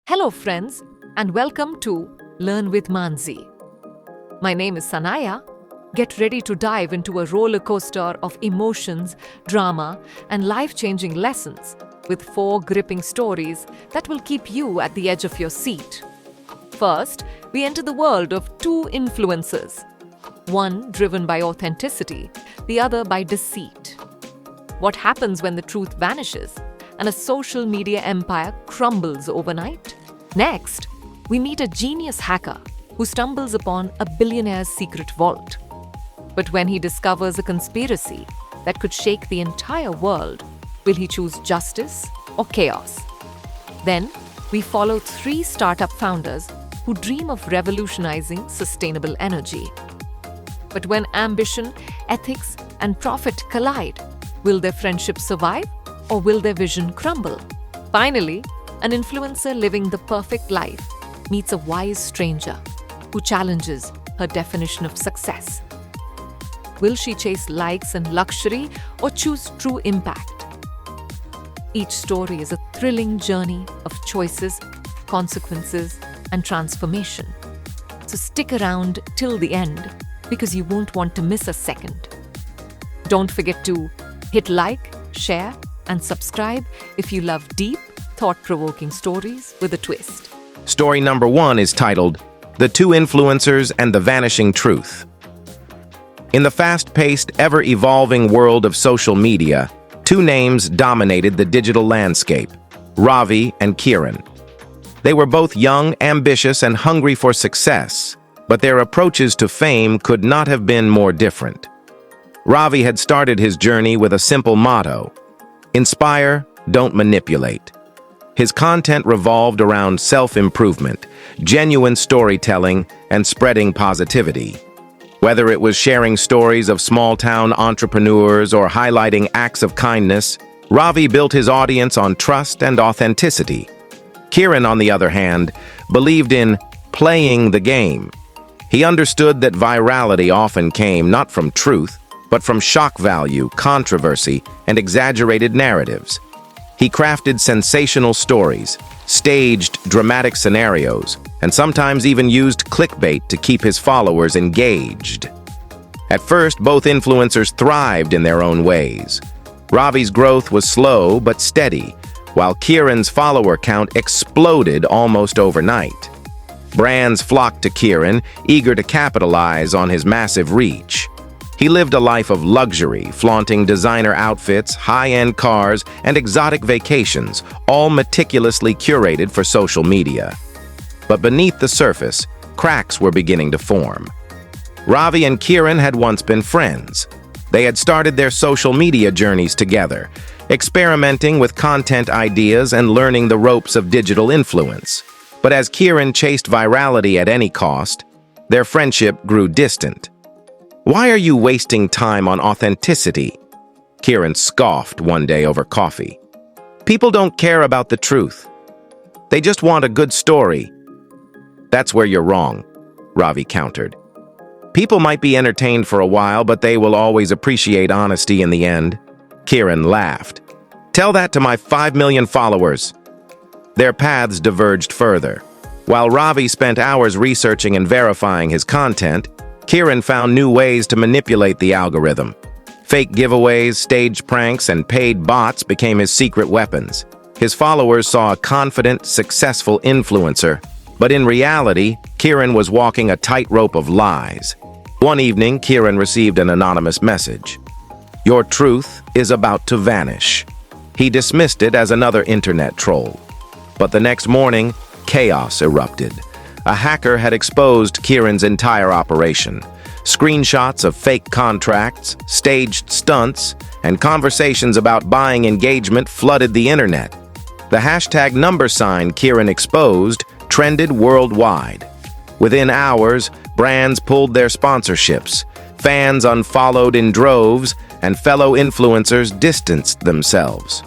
Hello, friends, and welcome to Learnwithmanzi. My name is Sanaya. Get ready to dive into a roller coaster of emotions, drama, and life-changing lessons with 4 gripping stories that will keep you at the edge of your seat. First, we enter the world of 2 influencers, one driven by authenticity, the other by deceit. What happens when the truth vanishes and a social media empire crumbles overnight? Next, we meet a genius hacker who stumbles upon a billionaire's secret vault. But when he discovers a conspiracy that could shake the entire world, will he choose justice or chaos? Then, we follow 3 startup founders who dream of revolutionizing sustainable energy. But when ambition, ethics, and profit collide, will their friendship survive or will their vision crumble? Finally, an influencer living the perfect life meets a wise stranger who challenges her definition of success. Will she chase likes and luxury or choose true impact? Each story is a thrilling journey of choices, consequences, and transformation. So stick around till the end because you won't want to miss a second. Don't forget to hit like, share, and subscribe if you love deep, thought-provoking stories with a twist. Story number 1 is titled, The 2 Influencers and the Vanishing Truth. In the fast-paced, ever-evolving world of social media, 2 names dominated the digital landscape, Ravi and Kiran. They were both young, ambitious, and hungry for success, but their approaches to fame could not have been more different. Ravi had started his journey with a simple motto: inspire, don't manipulate. His content revolved around self-improvement, genuine storytelling, and spreading positivity. Whether it was sharing stories of small-town entrepreneurs or highlighting acts of kindness, Ravi built his audience on trust and authenticity. Kiran, on the other hand, believed in playing the game. He understood that virality often came not from truth, but from shock value, controversy, and exaggerated narratives. He crafted sensational stories, staged dramatic scenarios, and sometimes even used clickbait to keep his followers engaged. At first, both influencers thrived in their own ways. Ravi's growth was slow but steady, while Kiran's follower count exploded almost overnight. Brands flocked to Kiran, eager to capitalize on his massive reach. He lived a life of luxury, flaunting designer outfits, high-end cars, and exotic vacations, all meticulously curated for social media. But beneath the surface, cracks were beginning to form. Ravi and Kiran had once been friends. They had started their social media journeys together, experimenting with content ideas and learning the ropes of digital influence. But as Kiran chased virality at any cost, their friendship grew distant. "Why are you wasting time on authenticity?" Kiran scoffed one day over coffee. "People don't care about the truth. They just want a good story." "That's where you're wrong," Ravi countered. "People might be entertained for a while, but they will always appreciate honesty in the end." Kiran laughed. "Tell that to my 5 million followers." Their paths diverged further. While Ravi spent hours researching and verifying his content, Kiran found new ways to manipulate the algorithm. Fake giveaways, staged pranks, and paid bots became his secret weapons. His followers saw a confident, successful influencer, but in reality, Kiran was walking a tightrope of lies. One evening, Kiran received an anonymous message. "Your truth is about to vanish." He dismissed it as another internet troll. But the next morning, chaos erupted. A hacker had exposed Kiran's entire operation. Screenshots of fake contracts, staged stunts, and conversations about buying engagement flooded the internet. The hashtag # Kiran exposed trended worldwide. Within hours, brands pulled their sponsorships, fans unfollowed in droves, and fellow influencers distanced themselves.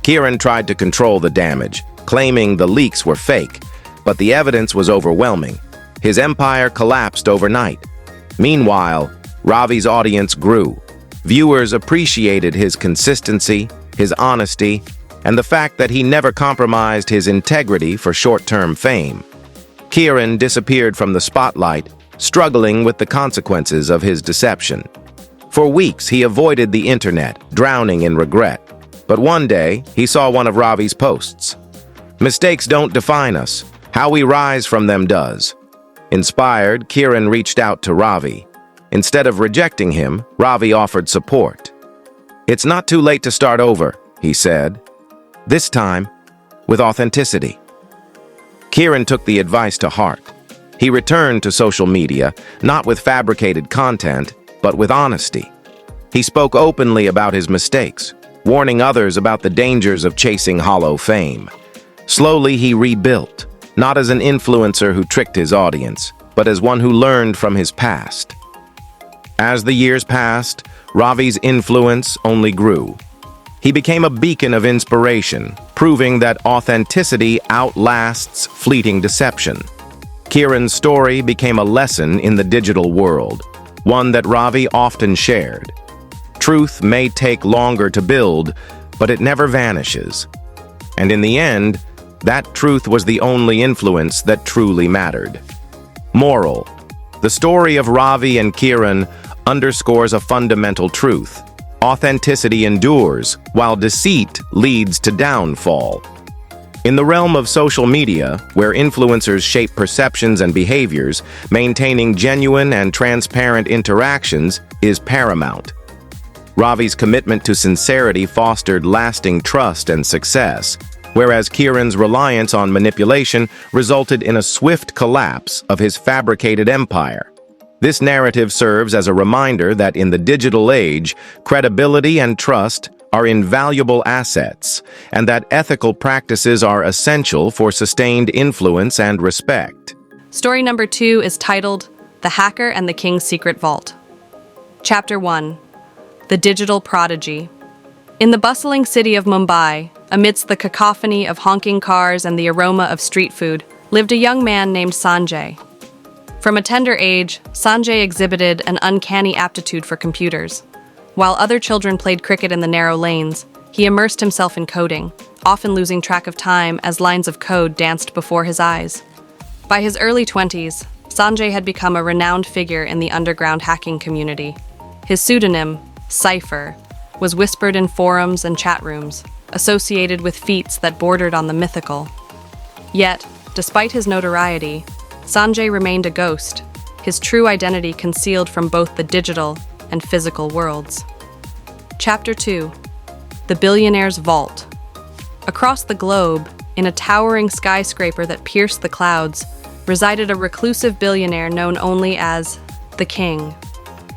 Kiran tried to control the damage, claiming the leaks were fake, but the evidence was overwhelming. His empire collapsed overnight. Meanwhile, Ravi's audience grew. Viewers appreciated his consistency, his honesty, and the fact that he never compromised his integrity for short-term fame. Kieran disappeared from the spotlight, struggling with the consequences of his deception. For weeks, he avoided the internet, drowning in regret. But one day, he saw one of Ravi's posts. "Mistakes don't define us. How we rise from them does." Inspired, Kieran reached out to Ravi. Instead of rejecting him, Ravi offered support. "It's not too late to start over," he said. This time, with authenticity. Kieran took the advice to heart. He returned to social media, not with fabricated content, but with honesty. He spoke openly about his mistakes, warning others about the dangers of chasing hollow fame. Slowly, he rebuilt, not as an influencer who tricked his audience, but as one who learned from his past. As the years passed, Ravi's influence only grew. He became a beacon of inspiration, proving that authenticity outlasts fleeting deception. Kieran's story became a lesson in the digital world, one that Ravi often shared. Truth may take longer to build, but it never vanishes. And in the end, that truth was the only influence that truly mattered. Moral: the story of Ravi and Kieran underscores a fundamental truth. Authenticity endures, while deceit leads to downfall. In the realm of social media, where influencers shape perceptions and behaviors, maintaining genuine and transparent interactions is paramount. Ravi's commitment to sincerity fostered lasting trust and success, whereas Kieran's reliance on manipulation resulted in a swift collapse of his fabricated empire. This narrative serves as a reminder that in the digital age, credibility and trust are invaluable assets, and that ethical practices are essential for sustained influence and respect. Story number 2 is titled The Hacker and the King's Secret Vault. Chapter 1. The Digital Prodigy. In the bustling city of Mumbai, amidst the cacophony of honking cars and the aroma of street food, lived a young man named Sanjay. From a tender age, Sanjay exhibited an uncanny aptitude for computers. While other children played cricket in the narrow lanes, he immersed himself in coding, often losing track of time as lines of code danced before his eyes. By his early 20s, Sanjay had become a renowned figure in the underground hacking community. His pseudonym, Cypher, was whispered in forums and chat rooms, associated with feats that bordered on the mythical. Yet, despite his notoriety, Sanjay remained a ghost, his true identity concealed from both the digital and physical worlds. Chapter 2. The Billionaire's Vault. Across the globe, in a towering skyscraper that pierced the clouds, resided a reclusive billionaire known only as the King.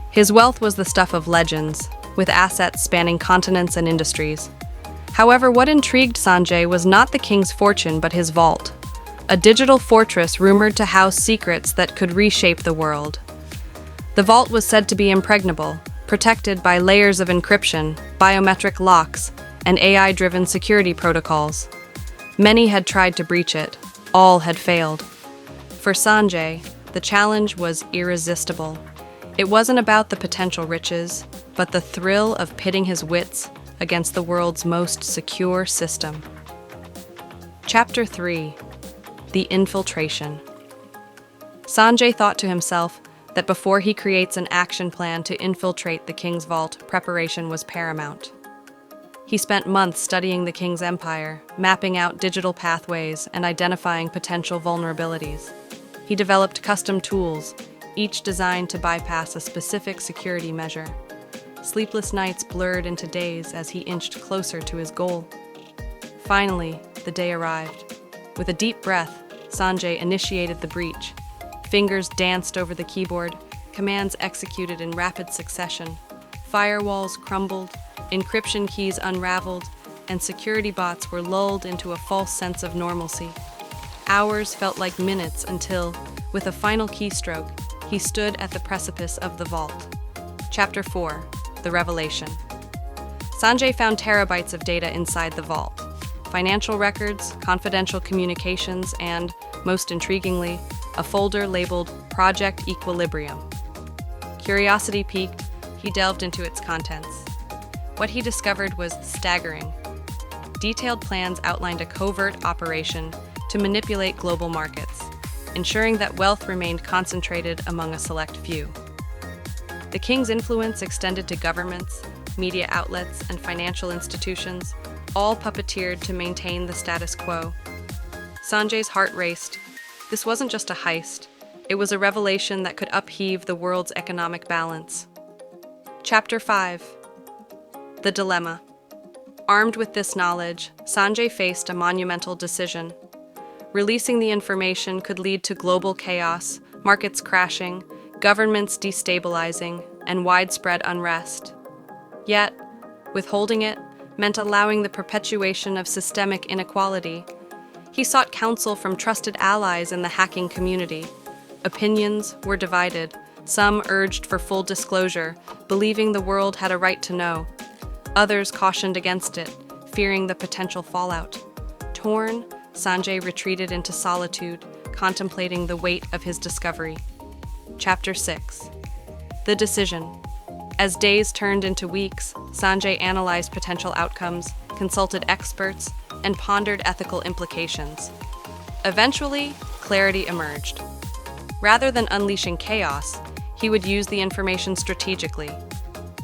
His wealth was the stuff of legends, with assets spanning continents and industries. However, what intrigued Sanjay was not the king's fortune but his vault, a digital fortress rumored to house secrets that could reshape the world. The vault was said to be impregnable, protected by layers of encryption, biometric locks, and AI-driven security protocols. Many had tried to breach it, all had failed. For Sanjay, the challenge was irresistible. It wasn't about the potential riches, but the thrill of pitting his wits against the world's most secure system. Chapter 3. The Infiltration. Sanjay thought to himself that before he creates an action plan to infiltrate the king's vault, preparation was paramount. He spent months studying the king's empire, mapping out digital pathways and identifying potential vulnerabilities. He developed custom tools, each designed to bypass a specific security measure. Sleepless nights blurred into days as he inched closer to his goal. Finally, the day arrived. With a deep breath, Sanjay initiated the breach. Fingers danced over the keyboard, commands executed in rapid succession. Firewalls crumbled, encryption keys unraveled, and security bots were lulled into a false sense of normalcy. Hours felt like minutes until, with a final keystroke, he stood at the precipice of the vault. Chapter 4. The Revelation. Sanjay found terabytes of data inside the vault. Financial records, confidential communications, and, most intriguingly, a folder labeled Project Equilibrium. Curiosity piqued, he delved into its contents. What he discovered was staggering. detailed plans outlined a covert operation to manipulate global markets, ensuring that wealth remained concentrated among a select few. The king's influence extended to governments, media outlets, and financial institutions, all puppeteered to maintain the status quo. Sanjay's heart raced. This wasn't just a heist. It was a revelation that could upheave the world's economic balance. Chapter 5. The Dilemma. Armed with this knowledge, Sanjay faced a monumental decision. Releasing the information could lead to global chaos, markets crashing, governments destabilizing, and widespread unrest. Yet, withholding it meant allowing the perpetuation of systemic inequality. He sought counsel from trusted allies in the hacking community. Opinions were divided. Some urged for full disclosure, believing the world had a right to know. Others cautioned against it, fearing the potential fallout. Torn, Sanjay retreated into solitude, contemplating the weight of his discovery. Chapter 6. The Decision. As days turned into weeks, Sanjay analyzed potential outcomes, consulted experts, and pondered ethical implications. Eventually, clarity emerged. Rather than unleashing chaos, he would use the information strategically.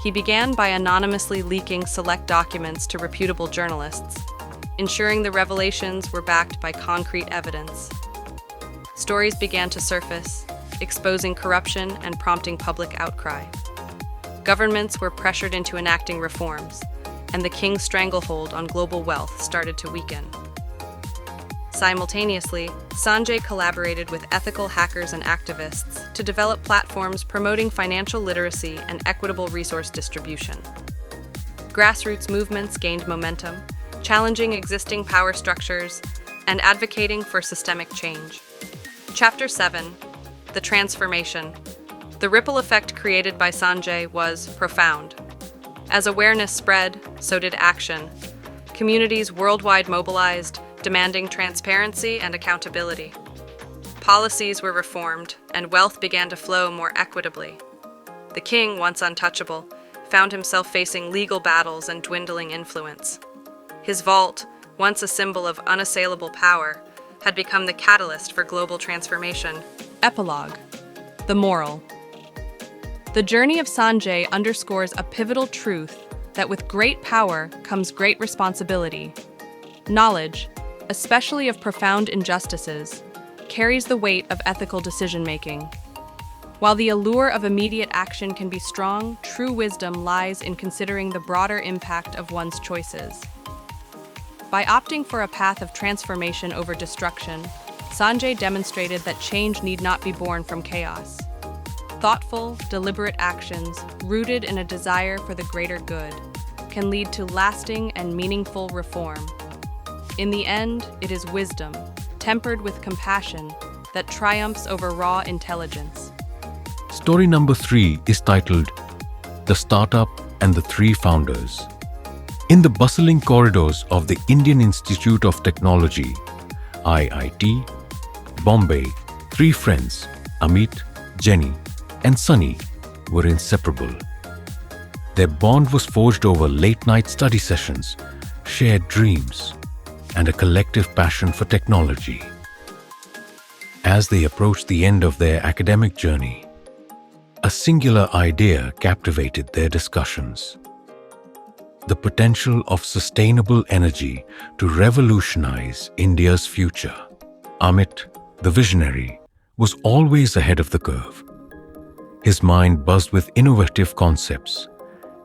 He began by anonymously leaking select documents to reputable journalists, ensuring the revelations were backed by concrete evidence. Stories began to surface, exposing corruption and prompting public outcry. Governments were pressured into enacting reforms, and the king's stranglehold on global wealth started to weaken. Simultaneously, Sanjay collaborated with ethical hackers and activists to develop platforms promoting financial literacy and equitable resource distribution. Grassroots movements gained momentum, challenging existing power structures and advocating for systemic change. Chapter 7. The Transformation. The ripple effect created by Sanjay was profound. As awareness spread, so did action. Communities worldwide mobilized, demanding transparency and accountability. Policies were reformed, and wealth began to flow more equitably. The king, once untouchable, found himself facing legal battles and dwindling influence. His vault, once a symbol of unassailable power, had become the catalyst for global transformation. Epilogue. The moral. The journey of Sanjay underscores a pivotal truth that with great power comes great responsibility. Knowledge, especially of profound injustices, carries the weight of ethical decision-making. While the allure of immediate action can be strong, true wisdom lies in considering the broader impact of one's choices. By opting for a path of transformation over destruction, Sanjay demonstrated that change need not be born from chaos. Thoughtful, deliberate actions, rooted in a desire for the greater good, can lead to lasting and meaningful reform. In the end, it is wisdom, tempered with compassion, that triumphs over raw intelligence. Story number 3 is titled The Startup and the Three Founders. In the bustling corridors of the Indian Institute of Technology, IIT, Bombay, three friends, Amit, Jenny, and Sunny, were inseparable. Their bond was forged over late-night study sessions, shared dreams, and a collective passion for technology. As they approached the end of their academic journey, a singular idea captivated their discussions: the potential of sustainable energy to revolutionize India's future. Amit, the visionary, was always ahead of the curve. His mind buzzed with innovative concepts,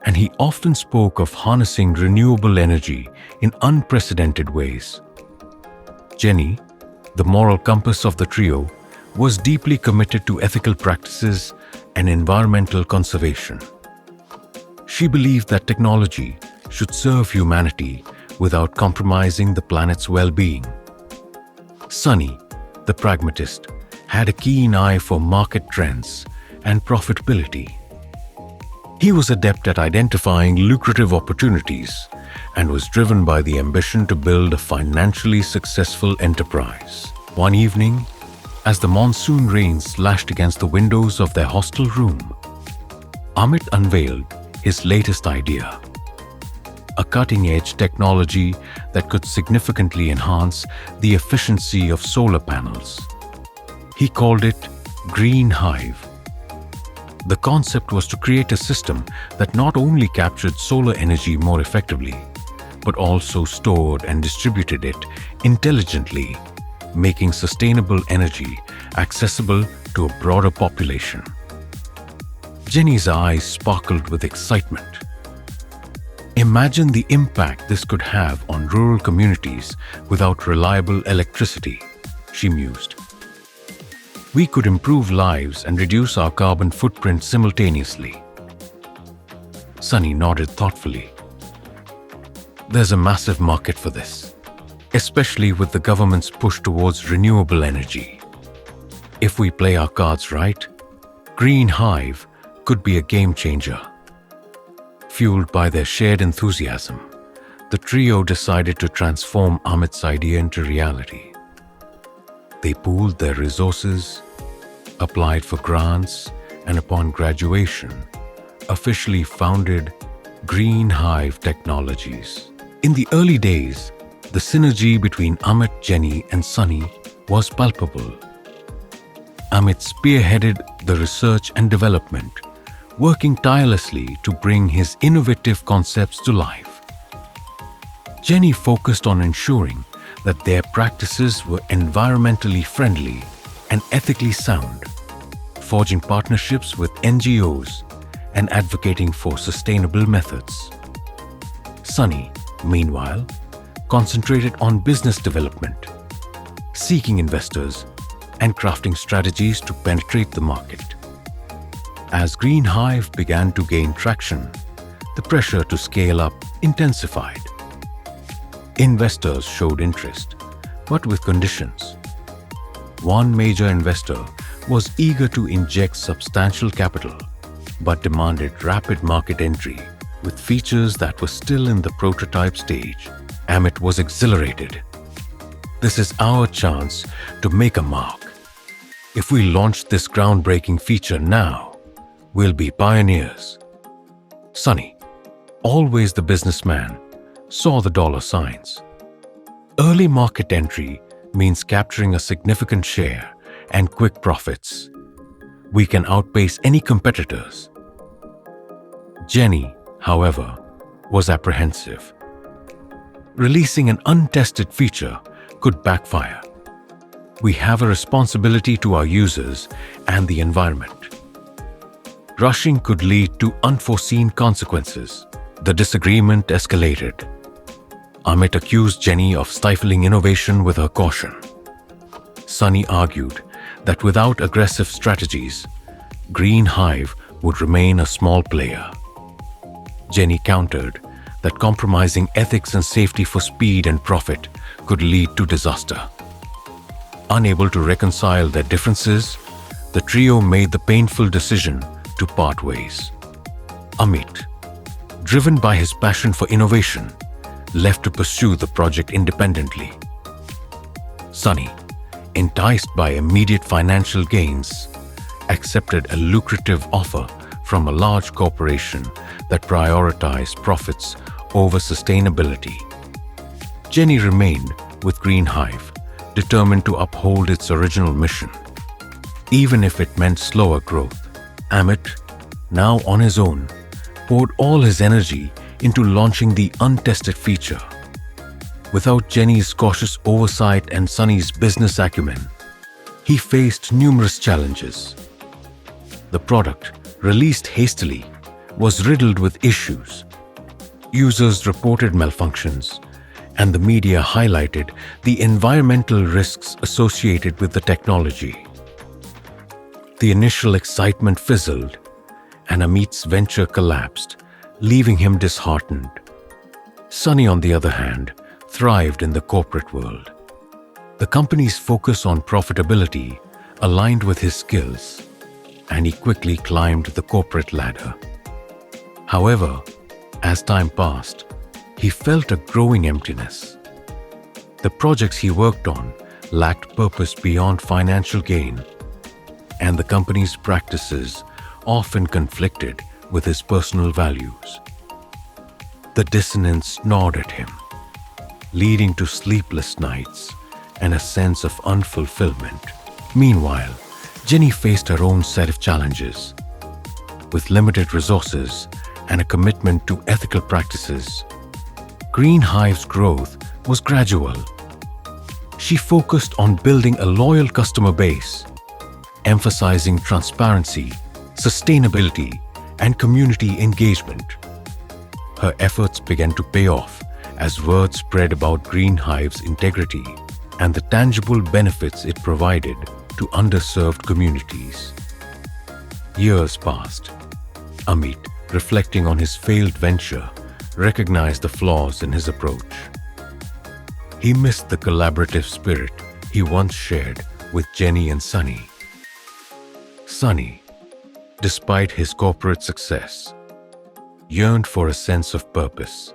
and he often spoke of harnessing renewable energy in unprecedented ways. Jenny, the moral compass of the trio, was deeply committed to ethical practices and environmental conservation. She believed that technology should serve humanity without compromising the planet's well-being. Sunny, the pragmatist, had a keen eye for market trends and profitability. He was adept at identifying lucrative opportunities and was driven by the ambition to build a financially successful enterprise. One evening, as the monsoon rain slashed against the windows of their hostel room, Amit unveiled his latest idea: a cutting-edge technology that could significantly enhance the efficiency of solar panels. He called it Green Hive. The concept was to create a system that not only captured solar energy more effectively, but also stored and distributed it intelligently, making sustainable energy accessible to a broader population. Jenny's eyes sparkled with excitement. Imagine the impact this could have on rural communities without reliable electricity, she mused. We could improve lives and reduce our carbon footprint simultaneously. Sunny nodded thoughtfully. There's a massive market for this, especially with the government's push towards renewable energy. If we play our cards right, Green Hive could be a game changer. Fueled by their shared enthusiasm, the trio decided to transform Amit's idea into reality. They pooled their resources, applied for grants, and upon graduation, officially founded Green Hive Technologies. In the early days, the synergy between Amit, Jenny, and Sunny was palpable. Amit spearheaded the research and development, working tirelessly to bring his innovative concepts to life. Jenny focused on ensuring that their practices were environmentally friendly and ethically sound, forging partnerships with NGOs and advocating for sustainable methods. Sunny, meanwhile, concentrated on business development, seeking investors and crafting strategies to penetrate the market. As Green Hive began to gain traction, the pressure to scale up intensified. Investors showed interest, but with conditions. One major investor was eager to inject substantial capital, but demanded rapid market entry with features that were still in the prototype stage. Amit was exhilarated. This is our chance to make a mark. If we launch this groundbreaking feature now, we'll be pioneers. Sunny, always the businessman, saw the dollar signs. Early market entry means capturing a significant share and quick profits. We can outpace any competitors. Jenny, however, was apprehensive. Releasing an untested feature could backfire. We have a responsibility to our users and the environment. Rushing could lead to unforeseen consequences. The disagreement escalated. Amit accused Jenny of stifling innovation with her caution. Sunny argued that without aggressive strategies, Green Hive would remain a small player. Jenny countered that compromising ethics and safety for speed and profit could lead to disaster. Unable to reconcile their differences, the trio made the painful decision to part ways. Amit, driven by his passion for innovation, left to pursue the project independently. Sunny, enticed by immediate financial gains, accepted a lucrative offer from a large corporation that prioritized profits over sustainability. Jenny remained with Green Hive, determined to uphold its original mission, even if it meant slower growth. Amit, now on his own, poured all his energy into launching the untested feature. Without Jenny's cautious oversight and Sunny's business acumen, he faced numerous challenges. The product, released hastily, was riddled with issues. Users reported malfunctions, and the media highlighted the environmental risks associated with the technology. The initial excitement fizzled, and Amit's venture collapsed, leaving him disheartened. Sunny, on the other hand, thrived in the corporate world. The company's focus on profitability aligned with his skills, and he quickly climbed the corporate ladder. However, as time passed, he felt a growing emptiness. The projects he worked on lacked purpose beyond financial gain, and the company's practices often conflicted with his personal values. The dissonance gnawed at him, leading to sleepless nights and a sense of unfulfillment. Meanwhile, Jenny faced her own set of challenges. With limited resources and a commitment to ethical practices, Green Hive's growth was gradual. She focused on building a loyal customer base, emphasizing transparency, sustainability, and community engagement. Her efforts began to pay off as word spread about Green Hive's integrity and the tangible benefits it provided to underserved communities. Years passed. Amit, reflecting on his failed venture, recognized the flaws in his approach. He missed the collaborative spirit he once shared with Jenny and Sunny. Sunny, despite his corporate success, yearned for a sense of purpose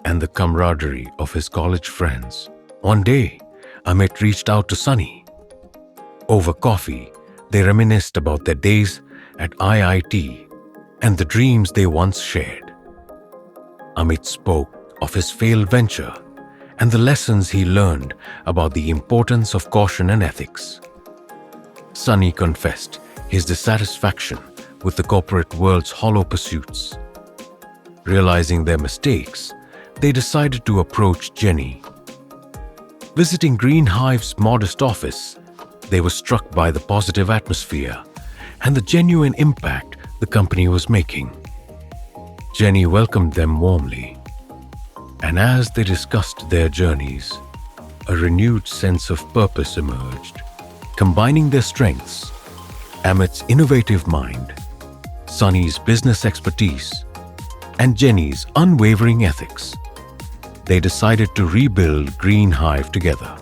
and the camaraderie of his college friends. One day, Amit reached out to Sunny. Over coffee, they reminisced about their days at IIT and the dreams they once shared. Amit spoke of his failed venture and the lessons he learned about the importance of caution and ethics. Sunny confessed his dissatisfaction with the corporate world's hollow pursuits. Realizing their mistakes, they decided to approach Jenny. Visiting Green Hive's modest office, they were struck by the positive atmosphere and the genuine impact the company was making. Jenny welcomed them warmly, and as they discussed their journeys, a renewed sense of purpose emerged. Combining their strengths, Amit's innovative mind, Sunny's business expertise, and Jenny's unwavering ethics, they decided to rebuild Green Hive together.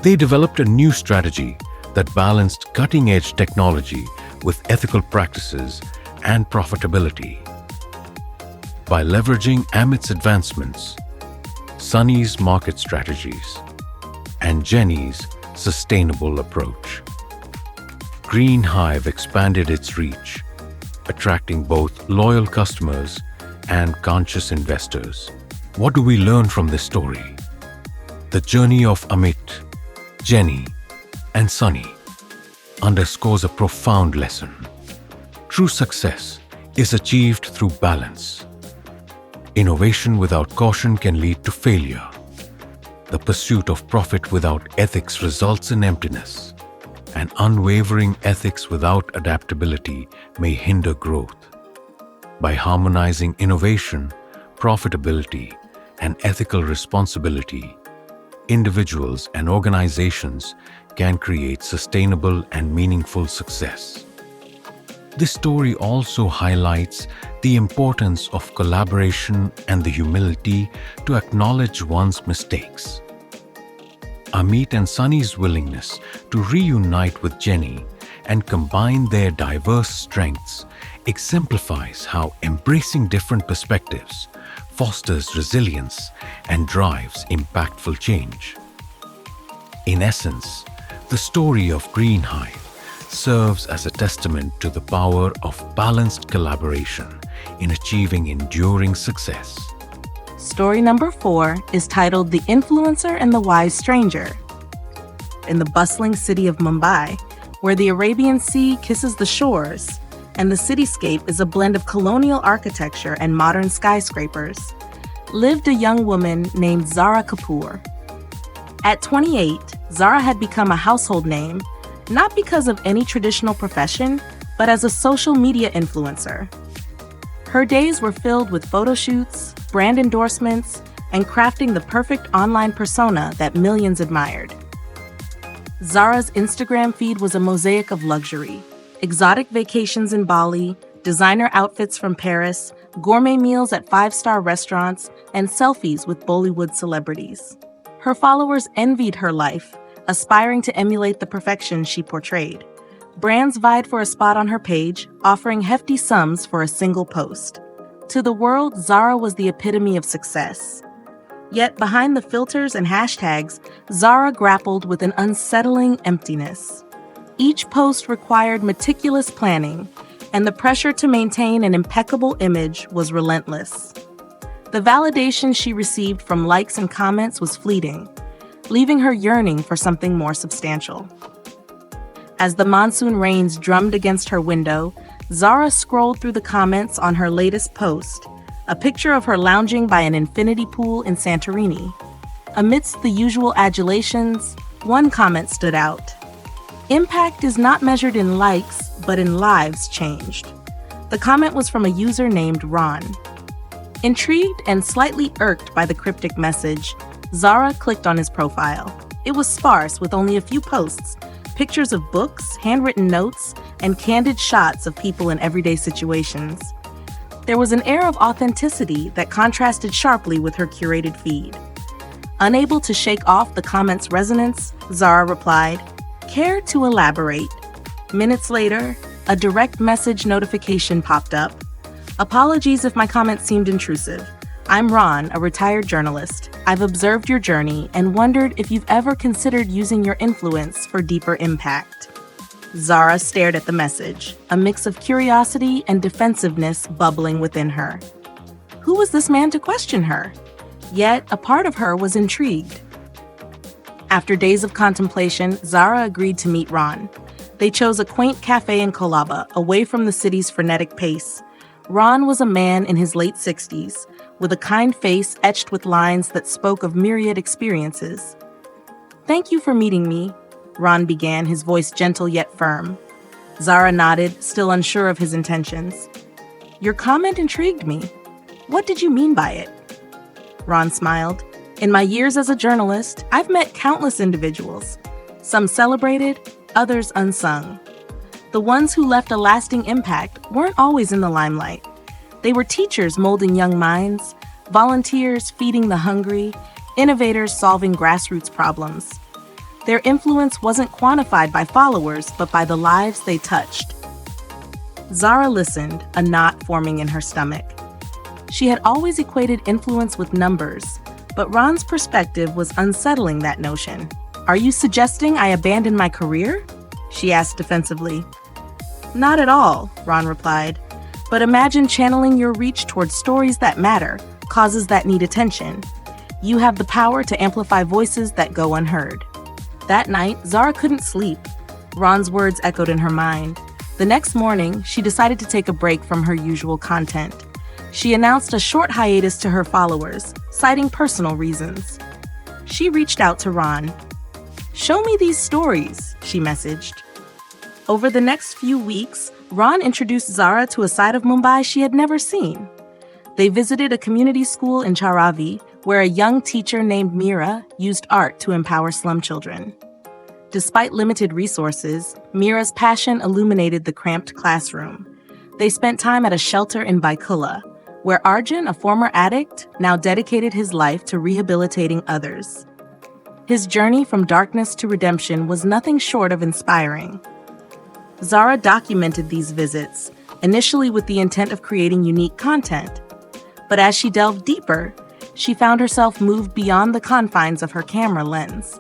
They developed a new strategy that balanced cutting-edge technology with ethical practices and profitability. By leveraging Amit's advancements, Sunny's market strategies, and Jenny's sustainable approach, Green Hive expanded its reach, attracting both loyal customers and conscious investors. What do we learn from this story? The journey of Amit, Jenny, and Sunny underscores a profound lesson. True success is achieved through balance. Innovation without caution can lead to failure. The pursuit of profit without ethics results in emptiness, and unwavering ethics without adaptability may hinder growth. By harmonizing innovation, profitability, and ethical responsibility, individuals and organizations can create sustainable and meaningful success. This story also highlights the importance of collaboration and the humility to acknowledge one's mistakes. Amit and Sunny's willingness to reunite with Jenny and combine their diverse strengths exemplifies how embracing different perspectives fosters resilience and drives impactful change. In essence, the story of Green Hive serves as a testament to the power of balanced collaboration in achieving enduring success. Story number 4 is titled The Influencer and the Wise Stranger. In the bustling city of Mumbai, where the Arabian Sea kisses the shores, and the cityscape is a blend of colonial architecture and modern skyscrapers, lived a young woman named Zara Kapoor. At 28, Zara had become a household name, not because of any traditional profession, but as a social media influencer. Her days were filled with photo shoots, brand endorsements, and crafting the perfect online persona that millions admired. Zara's Instagram feed was a mosaic of luxury: exotic vacations in Bali, designer outfits from Paris, gourmet meals at 5-star restaurants, and selfies with Bollywood celebrities. Her followers envied her life, aspiring to emulate the perfection she portrayed. Brands vied for a spot on her page, offering hefty sums for a single post. To the world, Zara was the epitome of success. Yet behind the filters and hashtags, Zara grappled with an unsettling emptiness. Each post required meticulous planning, and the pressure to maintain an impeccable image was relentless. The validation she received from likes and comments was fleeting, leaving her yearning for something more substantial. As the monsoon rains drummed against her window, Zara scrolled through the comments on her latest post, a picture of her lounging by an infinity pool in Santorini. Amidst the usual adulations, one comment stood out. Impact is not measured in likes, but in lives changed. The comment was from a user named Ron. Intrigued and slightly irked by the cryptic message, Zara clicked on his profile. It was sparse with only a few posts, pictures of books, handwritten notes, and candid shots of people in everyday situations. There was an air of authenticity that contrasted sharply with her curated feed. Unable to shake off the comment's resonance, Zara replied, "Care to elaborate?" Minutes later, a direct message notification popped up. "Apologies if my comment seemed intrusive. I'm Ron, a retired journalist. I've observed your journey and wondered if you've ever considered using your influence for deeper impact." Zara stared at the message, a mix of curiosity and defensiveness bubbling within her. Who was this man to question her? Yet, a part of her was intrigued. After days of contemplation, Zara agreed to meet Ron. They chose a quaint cafe in Colaba, away from the city's frenetic pace. Ron was a man in his late 60s, with a kind face etched with lines that spoke of myriad experiences. "Thank you for meeting me," Ron began, his voice gentle yet firm. Zara nodded, still unsure of his intentions. "Your comment intrigued me. What did you mean by it?" Ron smiled. "In my years as a journalist, I've met countless individuals. Some celebrated, others unsung. The ones who left a lasting impact weren't always in the limelight. They were teachers molding young minds, volunteers feeding the hungry, innovators solving grassroots problems. Their influence wasn't quantified by followers, but by the lives they touched." Zara listened, a knot forming in her stomach. She had always equated influence with numbers, but Ron's perspective was unsettling that notion. "Are you suggesting I abandon my career?" she asked defensively. "Not at all," Ron replied. "But imagine channeling your reach towards stories that matter, causes that need attention. You have the power to amplify voices that go unheard." That night, Zara couldn't sleep. Ron's words echoed in her mind. The next morning, she decided to take a break from her usual content. She announced a short hiatus to her followers, citing personal reasons. She reached out to Ron. "Show me these stories," she messaged. Over the next few weeks, Ron introduced Zara to a side of Mumbai she had never seen. They visited a community school in Charavi, where a young teacher named Meera used art to empower slum children. Despite limited resources, Meera's passion illuminated the cramped classroom. They spent time at a shelter in Baikula, where Arjun, a former addict, now dedicated his life to rehabilitating others. His journey from darkness to redemption was nothing short of inspiring. Zara documented these visits, initially with the intent of creating unique content. But as she delved deeper, she found herself moved beyond the confines of her camera lens.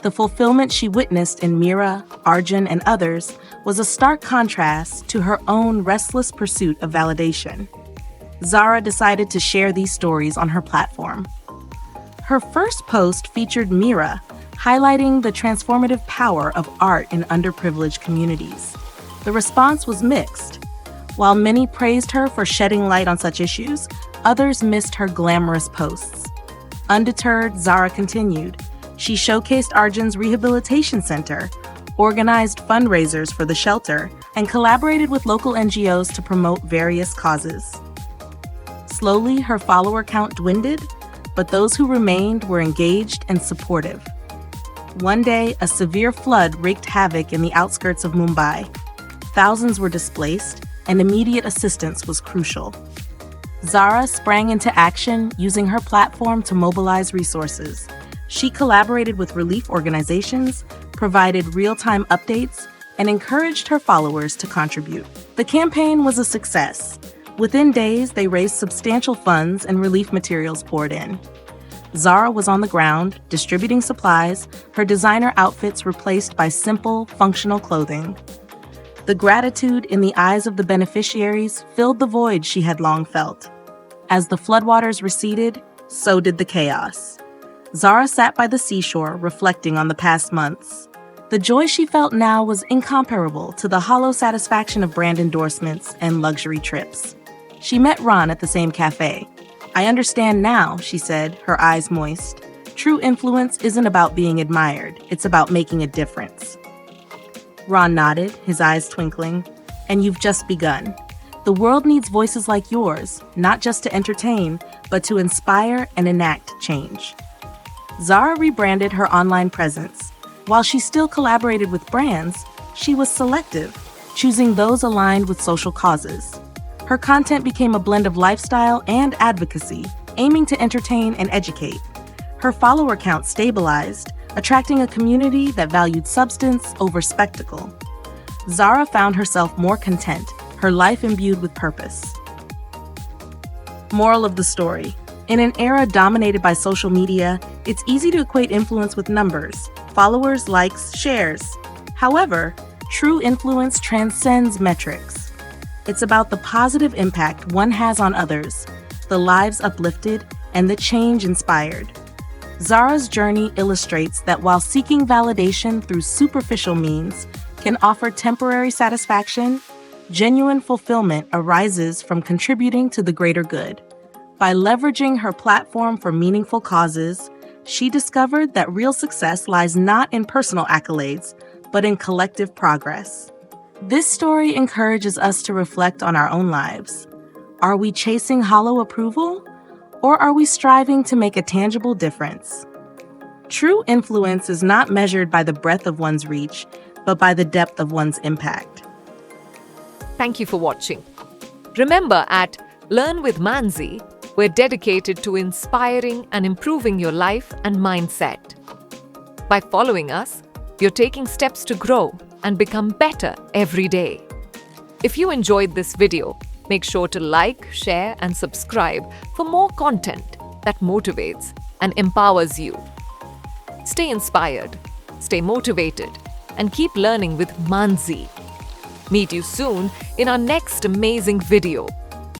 The fulfillment she witnessed in Meera, Arjun, and others was a stark contrast to her own restless pursuit of validation. Zara decided to share these stories on her platform. Her first post featured Meera, highlighting the transformative power of art in underprivileged communities. The response was mixed. While many praised her for shedding light on such issues, others missed her glamorous posts. Undeterred, Zara continued. She showcased Arjun's rehabilitation center, organized fundraisers for the shelter, and collaborated with local NGOs to promote various causes. Slowly, her follower count dwindled, but those who remained were engaged and supportive. One day, a severe flood wreaked havoc in the outskirts of Mumbai. Thousands were displaced, and immediate assistance was crucial. Zara sprang into action, using her platform to mobilize resources. She collaborated with relief organizations, provided real-time updates, and encouraged her followers to contribute. The campaign was a success. Within days, they raised substantial funds and relief materials poured in. Zara was on the ground, distributing supplies, her designer outfits replaced by simple, functional clothing. The gratitude in the eyes of the beneficiaries filled the void she had long felt. As the floodwaters receded, so did the chaos. Zara sat by the seashore, reflecting on the past months. The joy she felt now was incomparable to the hollow satisfaction of brand endorsements and luxury trips. She met Ron at the same cafe. "I understand now," she said, her eyes moist. "True influence isn't about being admired, it's about making a difference." Ron nodded, his eyes twinkling. "And you've just begun. The world needs voices like yours, not just to entertain, but to inspire and enact change." Zara rebranded her online presence. While she still collaborated with brands, she was selective, choosing those aligned with social causes. Her content became a blend of lifestyle and advocacy, aiming to entertain and educate. Her follower count stabilized, attracting a community that valued substance over spectacle. Zara found herself more content, her life imbued with purpose. Moral of the story: in an era dominated by social media, it's easy to equate influence with numbers, followers, likes, shares. However, true influence transcends metrics. It's about the positive impact one has on others, the lives uplifted, and the change inspired. Zara's journey illustrates that while seeking validation through superficial means can offer temporary satisfaction, genuine fulfillment arises from contributing to the greater good. By leveraging her platform for meaningful causes, she discovered that real success lies not in personal accolades, but in collective progress. This story encourages us to reflect on our own lives. Are we chasing hollow approval, or are we striving to make a tangible difference? True influence is not measured by the breadth of one's reach, but by the depth of one's impact. Thank you for watching. Remember, at Learnwithmanzi, we're dedicated to inspiring and improving your life and mindset. By following us, you're taking steps to grow and become better every day. If you enjoyed this video, make sure to like, share, and subscribe for more content that motivates and empowers you. Stay inspired, stay motivated, and keep learning with Manzi. Meet you soon in our next amazing video.